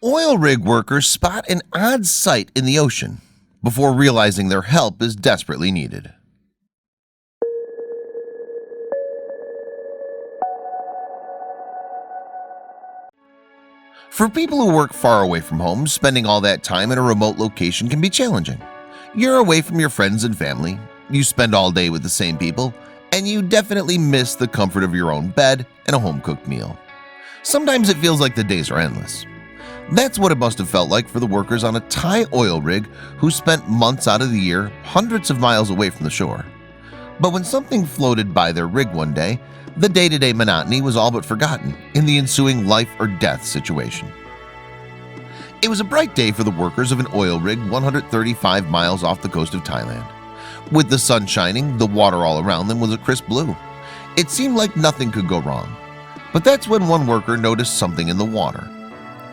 Oil rig workers spot an odd sight in the ocean before realizing their help is desperately needed. For people who work far away from home, spending all that time in a remote location can be challenging. You're away from your friends and family, you spend all day with the same people, and you definitely miss the comfort of your own bed and a home-cooked meal. Sometimes it feels like the days are endless. That's what it must have felt like for the workers on a Thai oil rig who spent months out of the year hundreds of miles away from the shore. But when something floated by their rig one day, the day-to-day monotony was all but forgotten in the ensuing life-or-death situation. It was a bright day for the workers of an oil rig 135 miles off the coast of Thailand. With the sun shining, the water all around them was a crisp blue. It seemed like nothing could go wrong. But that's when one worker noticed something in the water.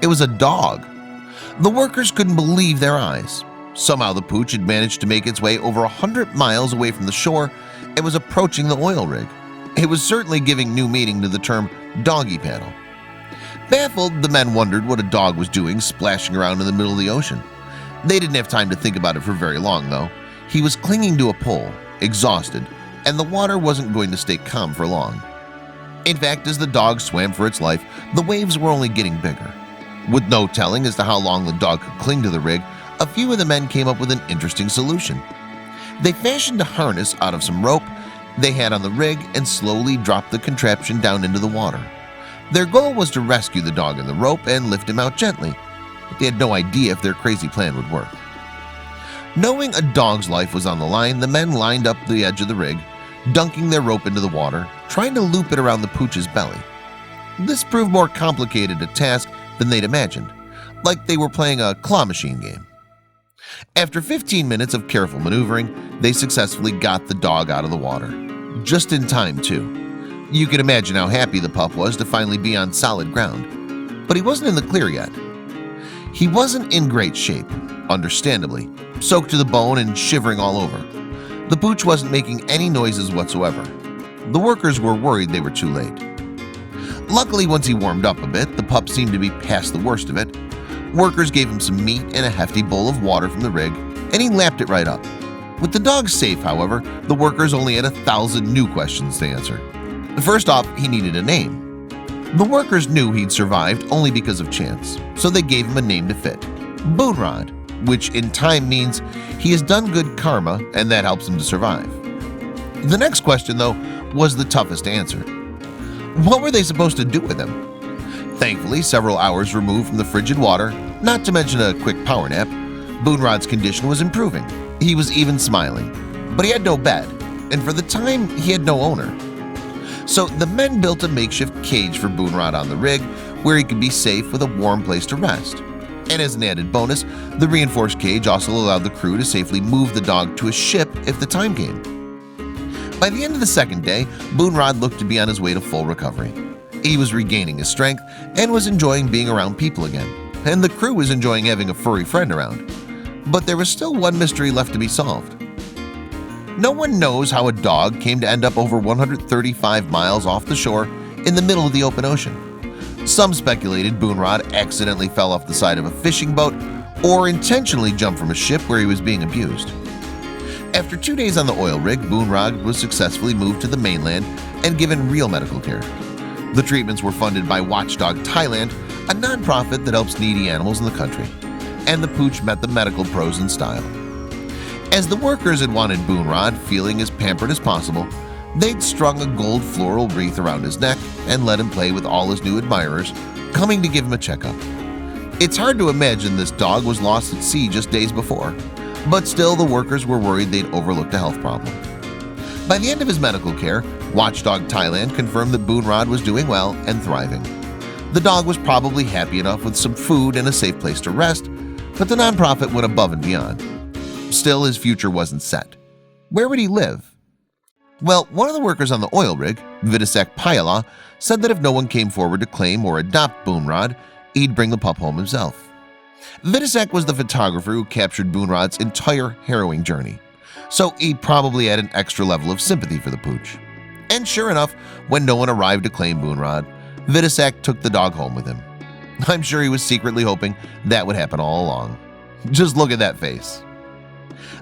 It was a dog. The workers couldn't believe their eyes. Somehow the pooch had managed to make its way over 100 miles away from the shore and was approaching the oil rig. It was certainly giving new meaning to the term doggy paddle. Baffled, the men wondered what a dog was doing splashing around in the middle of the ocean. They didn't have time to think about it for very long, though. He was clinging to a pole, exhausted, and the water wasn't going to stay calm for long. In fact, as the dog swam for its life, the waves were only getting bigger. With no telling as to how long the dog could cling to the rig, a few of the men came up with an interesting solution. They fashioned a harness out of some rope they had on the rig and slowly dropped the contraption down into the water. Their goal was to rescue the dog in the rope and lift him out gently, but they had no idea if their crazy plan would work. Knowing a dog's life was on the line, the men lined up the edge of the rig, dunking their rope into the water, trying to loop it around the pooch's belly. This proved more complicated a task than they'd imagined, like they were playing a claw machine game. After 15 minutes of careful maneuvering, they successfully got the dog out of the water. Just in time, too. You can imagine how happy the pup was to finally be on solid ground. But he wasn't in the clear yet. He wasn't in great shape, understandably, soaked to the bone and shivering all over. The pooch wasn't making any noises whatsoever. The workers were worried they were too late. Luckily, once he warmed up a bit, the pup seemed to be past the worst of it. Workers gave him some meat and a hefty bowl of water from the rig, and he lapped it right up. With the dog safe, however, the workers only had 1,000 new questions to answer. First off, he needed a name. The workers knew he'd survived only because of chance, so they gave him a name to fit, Boonrod, which in time means he has done good karma and that helps him to survive. The next question, though, was the toughest to answer. What were they supposed to do with him? Thankfully, several hours removed from the frigid water, not to mention a quick power nap, Boonrod's condition was improving. He was even smiling, but he had no bed, and for the time, he had no owner. So the men built a makeshift cage for Boonrod on the rig where he could be safe with a warm place to rest. And as an added bonus, the reinforced cage also allowed the crew to safely move the dog to a ship if the time came. By the end of the second day, Boonrod looked to be on his way to full recovery. He was regaining his strength and was enjoying being around people again, and the crew was enjoying having a furry friend around. But there was still one mystery left to be solved. No one knows how a dog came to end up over 135 miles off the shore in the middle of the open ocean. Some speculated Boonrod accidentally fell off the side of a fishing boat or intentionally jumped from a ship where he was being abused. After 2 days on the oil rig, Boonrod was successfully moved to the mainland and given real medical care. The treatments were funded by Watchdog Thailand, a nonprofit that helps needy animals in the country, and the pooch met the medical pros in style. As the workers had wanted Boonrod feeling as pampered as possible, they'd strung a gold floral wreath around his neck and let him play with all his new admirers, coming to give him a checkup. It's hard to imagine this dog was lost at sea just days before, but still the workers were worried they'd overlooked a health problem. By the end of his medical care, Watchdog Thailand confirmed that Boonrod was doing well and thriving. The dog was probably happy enough with some food and a safe place to rest, but the nonprofit went above and beyond. Still, his future wasn't set. Where would he live? Well, one of the workers on the oil rig, Vidisak Payala, said that if no one came forward to claim or adopt Boonrod, he'd bring the pup home himself. Vidisak was the photographer who captured Boonrod's entire harrowing journey, so he probably had an extra level of sympathy for the pooch. And sure enough, when no one arrived to claim Boonrod, Vidisak took the dog home with him. I'm sure he was secretly hoping that would happen all along. Just look at that face.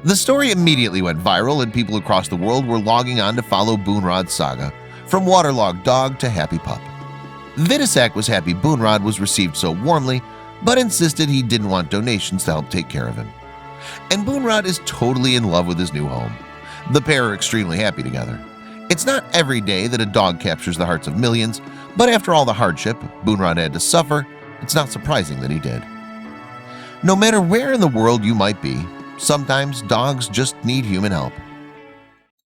The story immediately went viral and people across the world were logging on to follow Boonrod's saga, from waterlogged dog to happy pup. Vidisac was happy Boonrod was received so warmly, but insisted he didn't want donations to help take care of him. And Boonrod is totally in love with his new home. The pair are extremely happy together. It's not every day that a dog captures the hearts of millions, but after all the hardship Boonrod had to suffer, it's not surprising that he did. No matter where in the world you might be, sometimes dogs just need human help.